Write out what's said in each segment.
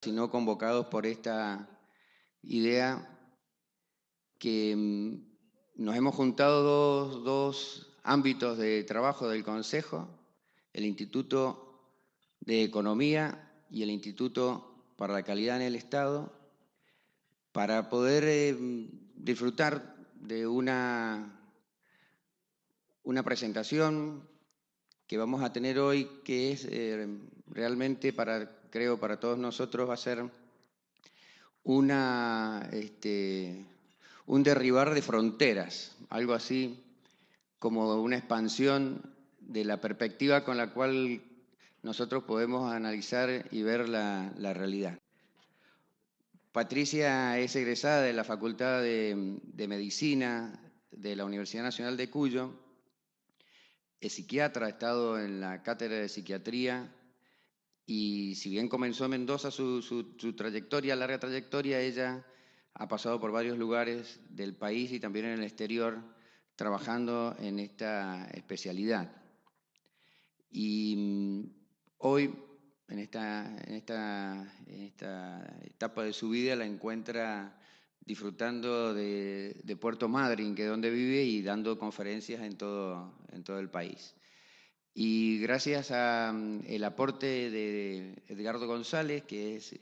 sino convocados por esta idea que nos hemos juntado dos ámbitos de trabajo del Consejo, el Instituto de Economía y el Instituto para la Calidad en el Estado, para poder disfrutar de una presentación que vamos a tener hoy, que es realmente, creo, para todos nosotros va a ser un derribar de fronteras, algo así como una expansión de la perspectiva con la cual nosotros podemos analizar y ver la realidad. Patricia es egresada de la Facultad de Medicina de la Universidad Nacional de Cuyo, es psiquiatra, ha estado en la cátedra de psiquiatría y si bien comenzó en Mendoza su trayectoria, larga trayectoria, ella ha pasado por varios lugares del país y también en el exterior trabajando en esta especialidad. Y hoy, en esta etapa de su vida, la encuentra disfrutando de Puerto Madryn, que es donde vive, y dando conferencias en todo el país. Y gracias al aporte de Edgardo González, que es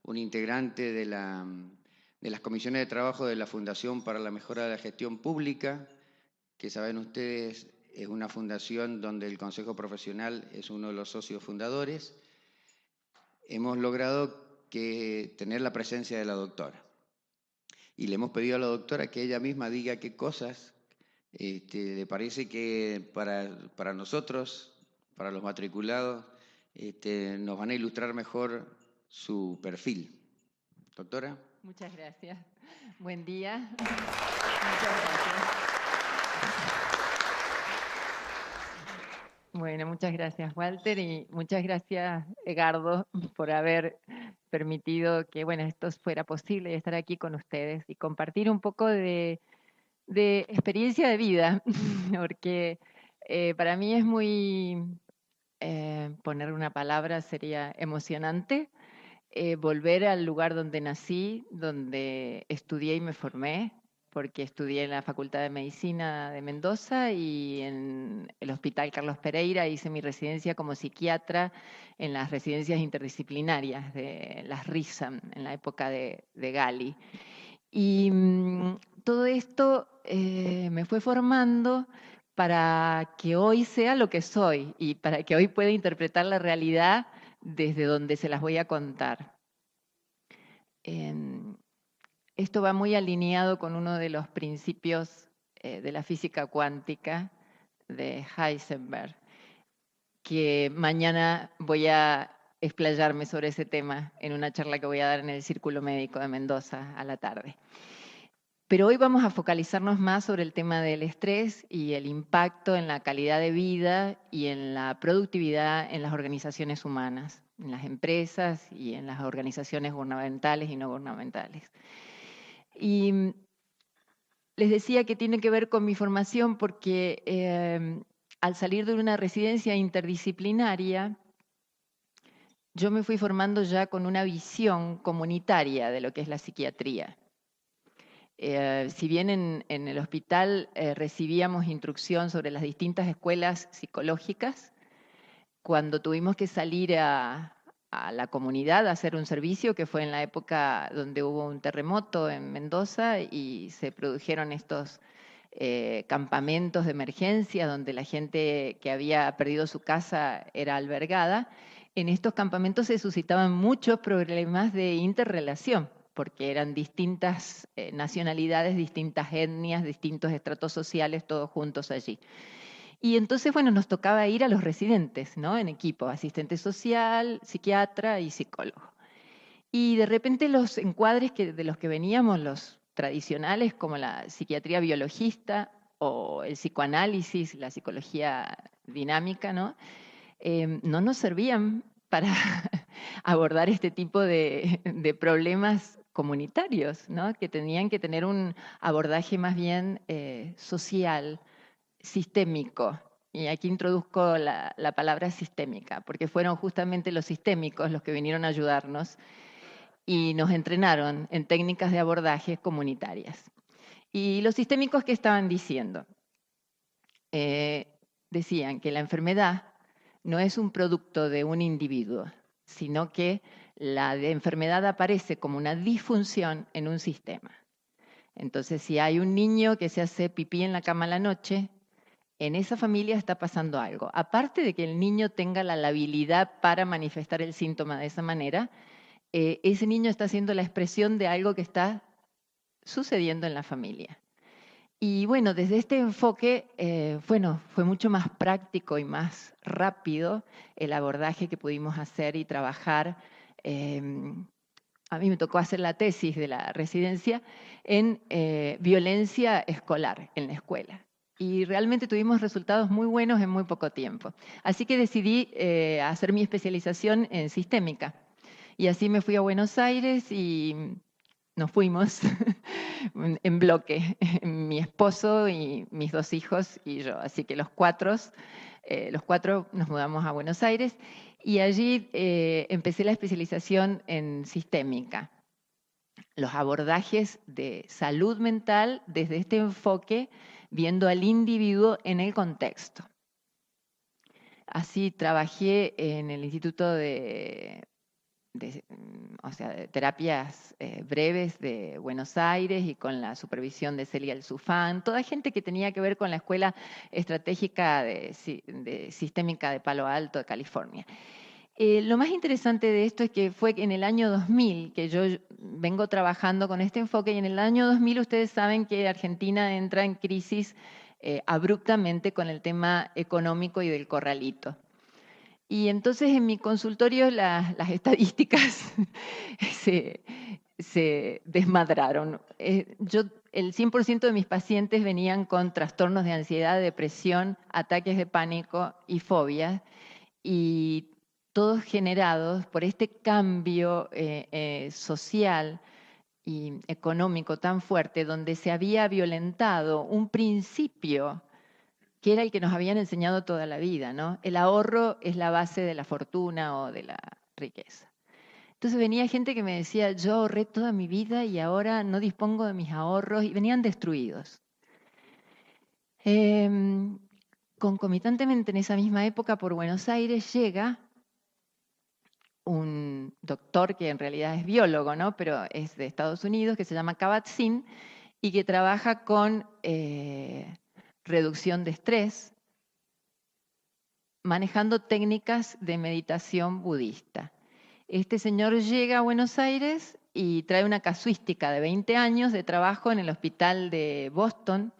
un integrante de las comisiones de trabajo de la Fundación para la Mejora de la Gestión Pública, que saben ustedes es una fundación donde el Consejo Profesional es uno de los socios fundadores, hemos logrado tener la presencia de la doctora. Y le hemos pedido a la doctora que ella misma diga qué cosas le parece que para nosotros, para los matriculados, nos van a ilustrar mejor su perfil. Doctora. Muchas gracias. Buen día. Muchas gracias. Bueno, muchas gracias, Walter, y muchas gracias, Edgardo, por haber permitido que esto fuera posible y estar aquí con ustedes y compartir un poco de experiencia de vida, porque para mí es muy, poner una palabra sería emocionante, volver al lugar donde nací, donde estudié y me formé, porque estudié en la Facultad de Medicina de Mendoza y en el Hospital Carlos Pereira hice mi residencia como psiquiatra en las residencias interdisciplinarias de las RISAM, en la época de Gali. Y todo esto me fue formando para que hoy sea lo que soy y para que hoy pueda interpretar la realidad desde donde se las voy a contar. Esto va muy alineado con uno de los principios de la física cuántica de Heisenberg, que mañana voy a explayarme sobre ese tema en una charla que voy a dar en el Círculo Médico de Mendoza a la tarde. Pero hoy vamos a focalizarnos más sobre el tema del estrés y el impacto en la calidad de vida y en la productividad en las organizaciones humanas, en las empresas y en las organizaciones gubernamentales y no gubernamentales. Y les decía que tiene que ver con mi formación porque al salir de una residencia interdisciplinaria, yo me fui formando ya con una visión comunitaria de lo que es la psiquiatría. Si bien en el hospital recibíamos instrucción sobre las distintas escuelas psicológicas, cuando tuvimos que salir a la comunidad a hacer un servicio, que fue en la época donde hubo un terremoto en Mendoza y se produjeron estos campamentos de emergencia donde la gente que había perdido su casa era albergada, en estos campamentos se suscitaban muchos problemas de interrelación, porque eran distintas nacionalidades, distintas etnias, distintos estratos sociales, todos juntos allí. Y entonces, nos tocaba ir a los residentes, ¿no? En equipo, asistente social, psiquiatra y psicólogo. Y de repente los encuadres de los que veníamos, los tradicionales, como la psiquiatría biologista o el psicoanálisis, la psicología dinámica, ¿no? No nos servían para abordar este tipo de problemas comunitarios, ¿no? Que tenían que tener un abordaje más bien social, sistémico. Y aquí introduzco la palabra sistémica, porque fueron justamente los sistémicos los que vinieron a ayudarnos y nos entrenaron en técnicas de abordaje comunitarias. Y los sistémicos, ¿qué estaban diciendo? Decían que la enfermedad no es un producto de un individuo, sino que la enfermedad aparece como una disfunción en un sistema. Entonces, si hay un niño que se hace pipí en la cama a la noche, en esa familia está pasando algo. Aparte de que el niño tenga la habilidad para manifestar el síntoma de esa manera, ese niño está haciendo la expresión de algo que está sucediendo en la familia. Y bueno, desde este enfoque, fue mucho más práctico y más rápido el abordaje que pudimos hacer y trabajar. A mí me tocó hacer la tesis de la residencia en violencia escolar en la escuela. Y realmente tuvimos resultados muy buenos en muy poco tiempo. Así que decidí hacer mi especialización en sistémica. Y así me fui a Buenos Aires y nos fuimos en bloque, mi esposo y mis 2 hijos y yo. Así que los cuatro nos mudamos a Buenos Aires y allí empecé la especialización en sistémica. Los abordajes de salud mental desde este enfoque, viendo al individuo en el contexto. Así trabajé en el Instituto de terapias breves de Buenos Aires y con la supervisión de Celia Alzufán, toda gente que tenía que ver con la Escuela Estratégica de Sistémica de Palo Alto, de California. Lo más interesante de esto es que fue en el año 2000 que yo vengo trabajando con este enfoque, y en el año 2000 ustedes saben que Argentina entra en crisis abruptamente con el tema económico y del corralito. Y entonces en mi consultorio las estadísticas se desmadraron. El 100% de mis pacientes venían con trastornos de ansiedad, depresión, ataques de pánico y fobias, y todos generados por este cambio social y económico tan fuerte, donde se había violentado un principio que era el que nos habían enseñado toda la vida, ¿no? El ahorro es la base de la fortuna o de la riqueza. Entonces venía gente que me decía, yo ahorré toda mi vida y ahora no dispongo de mis ahorros, y venían destruidos. Concomitantemente en esa misma época por Buenos Aires llega un doctor que en realidad es biólogo, ¿no? Pero es de Estados Unidos, que se llama Kabat-Zinn y que trabaja con reducción de estrés, manejando técnicas de meditación budista. Este señor llega a Buenos Aires y trae una casuística de 20 años de trabajo en el hospital de Boston,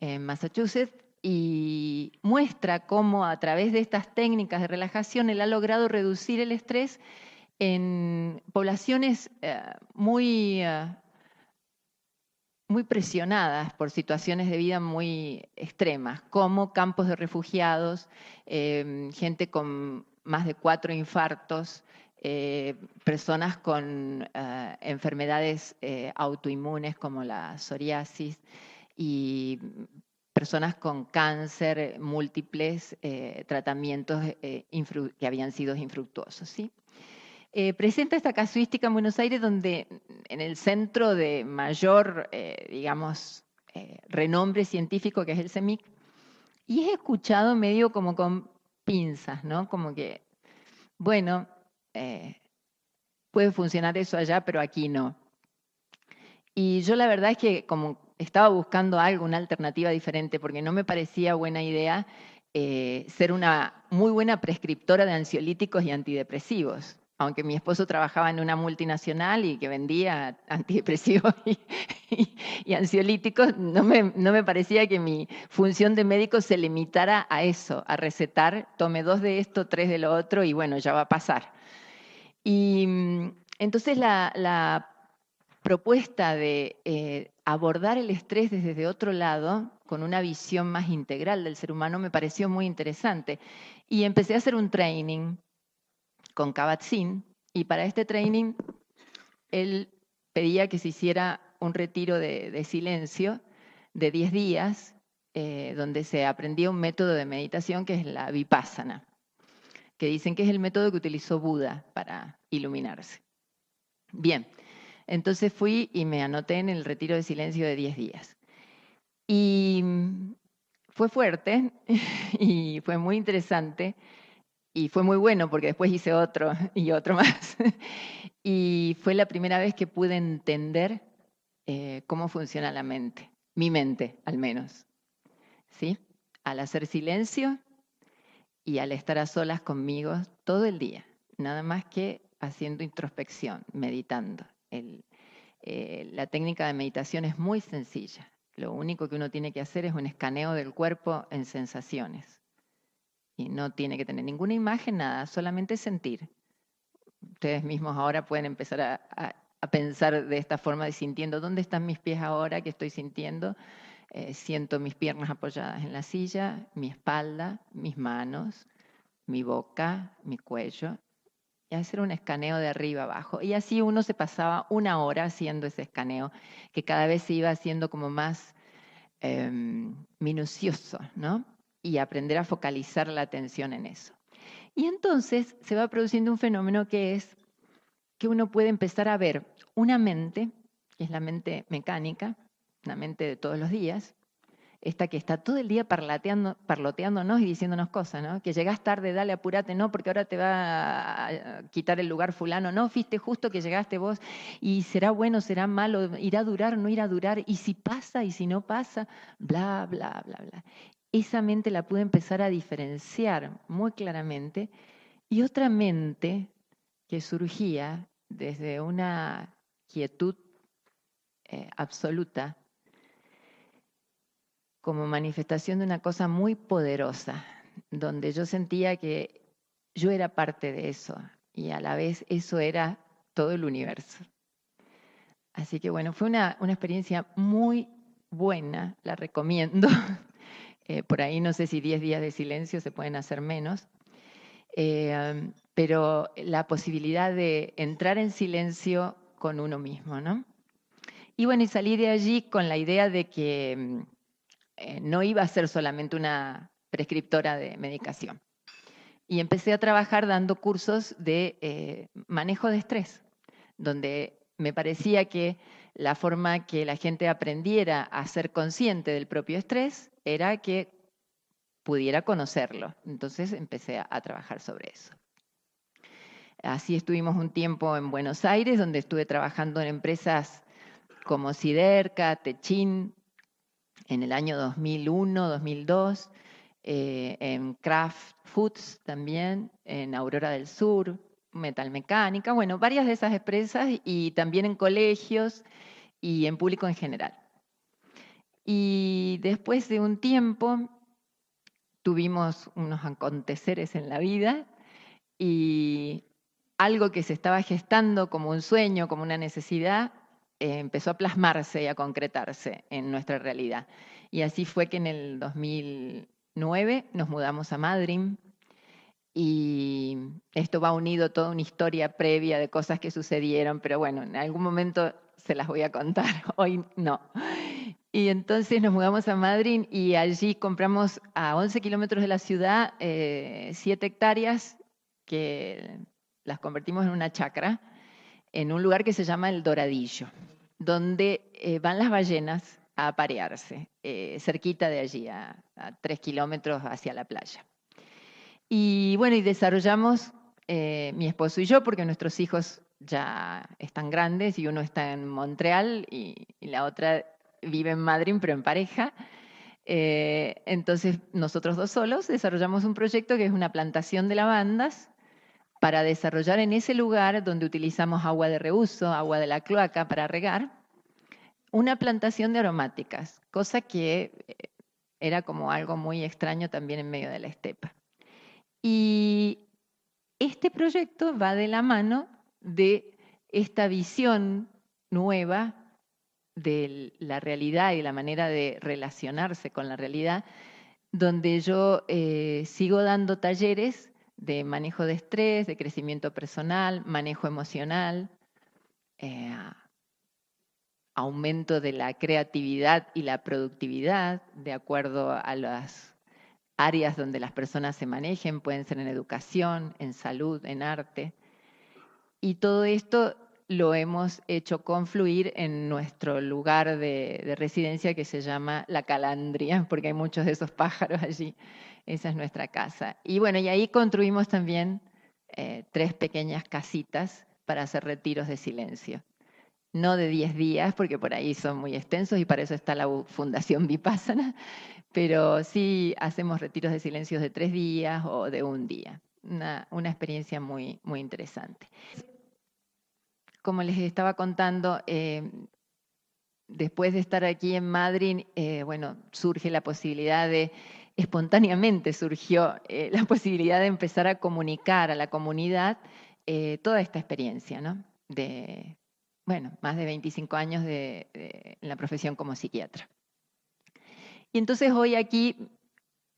en Massachusetts, y muestra cómo a través de estas técnicas de relajación él ha logrado reducir el estrés en poblaciones muy presionadas por situaciones de vida muy extremas, como campos de refugiados, gente con más de 4 infartos, personas con enfermedades autoinmunes como la psoriasis y personas con cáncer múltiples, tratamientos que habían sido infructuosos, ¿sí? Presenta esta casuística en Buenos Aires, donde en el centro de mayor, renombre científico, que es el CEMIC, y es escuchado medio como con pinzas, ¿no? Como que, bueno, puede funcionar eso allá, pero aquí no. Y yo la verdad es que como estaba buscando algo, una alternativa diferente, porque no me parecía buena idea ser una muy buena prescriptora de ansiolíticos y antidepresivos, aunque mi esposo trabajaba en una multinacional y que vendía antidepresivos y ansiolíticos, no me parecía que mi función de médico se limitara a eso, a recetar, tome 2 de esto, 3 de lo otro y bueno, ya va a pasar. Y entonces la propuesta de abordar el estrés desde otro lado, con una visión más integral del ser humano, me pareció muy interesante. Y empecé a hacer un training con Kabat-Zinn, y para este training él pedía que se hiciera un retiro de silencio de 10 días, donde se aprendía un método de meditación que es la Vipassana, que dicen que es el método que utilizó Buda para iluminarse. Bien, entonces fui y me anoté en el retiro de silencio de 10 días. Y fue fuerte y fue muy interesante y fue muy bueno porque después hice otro y otro más. Y fue la primera vez que pude entender cómo funciona la mente, mi mente al menos, ¿sí? Al hacer silencio y al estar a solas conmigo todo el día, nada más que haciendo introspección, meditando. La técnica de meditación es muy sencilla. Lo único que uno tiene que hacer es un escaneo del cuerpo en sensaciones. Y no tiene que tener ninguna imagen, nada, solamente sentir. Ustedes mismos ahora pueden empezar a pensar de esta forma, de sintiendo dónde están mis pies ahora, qué estoy sintiendo. Siento mis piernas apoyadas en la silla, mi espalda, mis manos, mi boca, mi cuello. Y hacer un escaneo de arriba abajo. Y así uno se pasaba 1 hora haciendo ese escaneo, que cada vez se iba haciendo como más minucioso, ¿no? Y aprender a focalizar la atención en eso. Y entonces se va produciendo un fenómeno que es que uno puede empezar a ver una mente, que es la mente mecánica, una mente de todos los días, esta que está todo el día parloteándonos y diciéndonos cosas, ¿no? Que llegás tarde, dale, apúrate, no, porque ahora te va a quitar el lugar fulano, no, fuiste justo que llegaste vos, y será bueno, será malo, irá a durar, no irá a durar, y si pasa, y si no pasa, bla, bla, bla, bla. Esa mente la pude empezar a diferenciar muy claramente, y otra mente que surgía desde una quietud absoluta, como manifestación de una cosa muy poderosa, donde yo sentía que yo era parte de eso y a la vez eso era todo el universo. Así que bueno, fue una experiencia muy buena, la recomiendo. Por ahí no sé si 10 días de silencio se pueden hacer menos, pero la posibilidad de entrar en silencio con uno mismo, ¿no? Y bueno, y salí de allí con la idea de que no iba a ser solamente una prescriptora de medicación. Y empecé a trabajar dando cursos de manejo de estrés, donde me parecía que la forma que la gente aprendiera a ser consciente del propio estrés era que pudiera conocerlo. Entonces empecé a trabajar sobre eso. Así estuvimos un tiempo en Buenos Aires, donde estuve trabajando en empresas como Siderca, Techin, en el año 2001, 2002, en Kraft Foods también, en Aurora del Sur, Metalmecánica, bueno, varias de esas empresas y también en colegios y en público en general. Y después de un tiempo tuvimos unos aconteceres en la vida y algo que se estaba gestando como un sueño, como una necesidad, empezó a plasmarse y a concretarse en nuestra realidad. Y así fue que en el 2009 nos mudamos a Madrid y esto va unido a toda una historia previa de cosas que sucedieron, pero bueno, en algún momento se las voy a contar, hoy no. Y entonces nos mudamos a Madrid y allí compramos a 11 kilómetros de la ciudad 7 hectáreas que las convertimos en una chacra, en un lugar que se llama El Doradillo, donde van las ballenas a aparearse, cerquita de allí, a 3 kilómetros hacia la playa. Y bueno, y desarrollamos, mi esposo y yo, porque nuestros hijos ya están grandes y uno está en Montreal y la otra vive en Madrid, pero en pareja. Entonces, nosotros dos solos desarrollamos un proyecto que es una plantación de lavandas para desarrollar en ese lugar donde utilizamos agua de reuso, agua de la cloaca para regar, una plantación de aromáticas, cosa que era como algo muy extraño también en medio de la estepa. Y este proyecto va de la mano de esta visión nueva de la realidad y la manera de relacionarse con la realidad, donde yo sigo dando talleres de manejo de estrés, de crecimiento personal, manejo emocional, aumento de la creatividad y la productividad de acuerdo a las áreas donde las personas se manejen, pueden ser en educación, en salud, en arte. Y todo esto lo hemos hecho confluir en nuestro lugar de residencia que se llama La Calandria, porque hay muchos de esos pájaros allí. Esa es nuestra casa. Y bueno, y ahí construimos también 3 pequeñas casitas para hacer retiros de silencio. No de 10 días, porque por ahí son muy extensos y para eso está la Fundación Vipassana, pero sí hacemos retiros de silencio de 3 días o de 1 día. Una experiencia muy, muy interesante. Como les estaba contando, después de estar aquí en Madrid, bueno, surge la posibilidad de, espontáneamente surgió la posibilidad de empezar a comunicar a la comunidad toda esta experiencia, ¿no? De, bueno, más de 25 años en la profesión como psiquiatra. Y entonces hoy aquí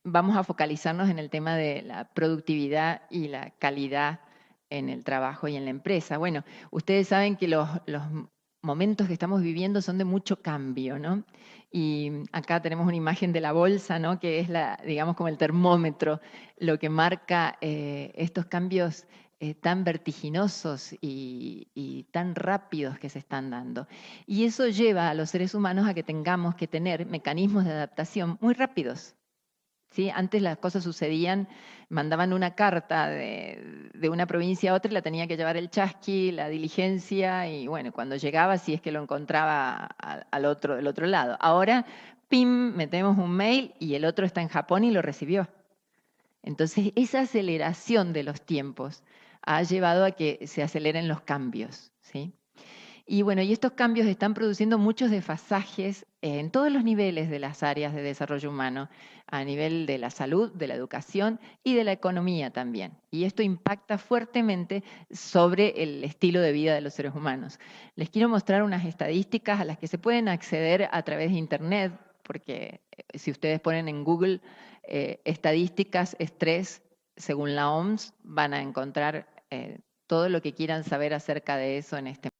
vamos a focalizarnos en el tema de la productividad y la calidad en el trabajo y en la empresa. Bueno, ustedes saben que los momentos que estamos viviendo son de mucho cambio, ¿no? Y acá tenemos una imagen de la bolsa, ¿no? Que es, digamos, como el termómetro, lo que marca estos cambios tan vertiginosos y tan rápidos que se están dando. Y eso lleva a los seres humanos a que tengamos que tener mecanismos de adaptación muy rápidos. ¿Sí? Antes las cosas sucedían, mandaban una carta de una provincia a otra y la tenía que llevar el chasqui, la diligencia, y bueno, cuando llegaba, si es que lo encontraba del otro lado. Ahora, pim, metemos un mail y el otro está en Japón y lo recibió. Entonces, esa aceleración de los tiempos ha llevado a que se aceleren los cambios, ¿sí? Y bueno, y estos cambios están produciendo muchos desfasajes en todos los niveles de las áreas de desarrollo humano, a nivel de la salud, de la educación y de la economía también. Y esto impacta fuertemente sobre el estilo de vida de los seres humanos. Les quiero mostrar unas estadísticas a las que se pueden acceder a través de Internet, porque si ustedes ponen en Google estadísticas, estrés, según la OMS, van a encontrar todo lo que quieran saber acerca de eso en este momento.